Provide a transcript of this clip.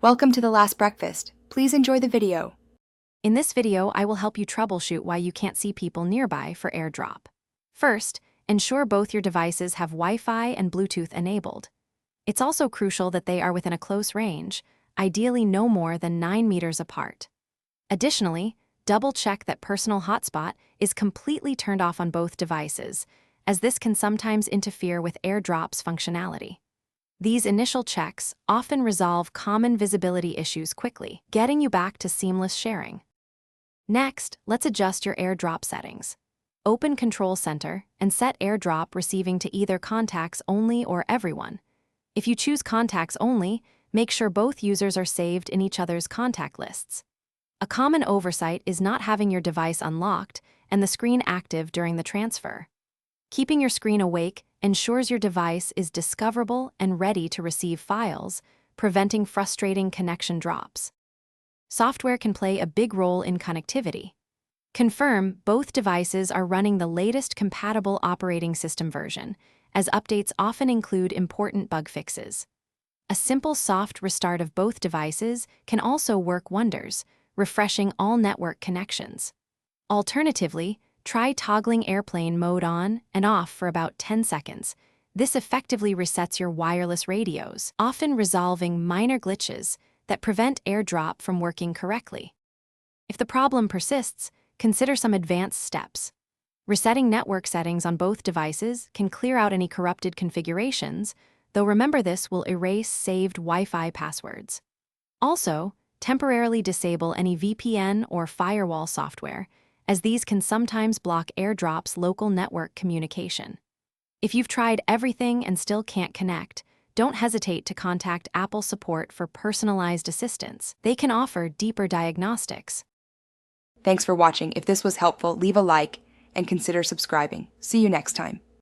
Welcome to The Last Breakfast. Please enjoy the video. In this video, I will help you troubleshoot why you can't see people nearby for AirDrop. First, ensure both your devices have Wi-Fi and Bluetooth enabled. It's also crucial that they are within a close range, ideally no more than 9 meters apart. Additionally, double-check that Personal Hotspot is completely turned off on both devices, as this can sometimes interfere with AirDrop's functionality. These initial checks often resolve common visibility issues quickly, getting you back to seamless sharing. Next, let's adjust your AirDrop settings. Open Control Center and set AirDrop receiving to either contacts only or everyone. If you choose contacts only, make sure both users are saved in each other's contact lists. A common oversight is not having your device unlocked and the screen active during the transfer. Keeping your screen awake ensures your device is discoverable and ready to receive files, preventing frustrating connection drops. Software can play a big role in connectivity. Confirm both devices are running the latest compatible operating system version, as updates often include important bug fixes. A simple soft restart of both devices can also work wonders, refreshing all network connections. Alternatively, try toggling airplane mode on and off for about 10 seconds. This effectively resets your wireless radios, often resolving minor glitches that prevent AirDrop from working correctly. If the problem persists, consider some advanced steps. Resetting network settings on both devices can clear out any corrupted configurations, though remember this will erase saved Wi-Fi passwords. Also, temporarily disable any VPN or firewall software, as these can sometimes block AirDrop's local network communication. If you've tried everything and still can't connect, don't hesitate to contact Apple support for personalized assistance. They can offer deeper diagnostics. Thanks for watching. If this was helpful, leave a like and consider subscribing. See you next time.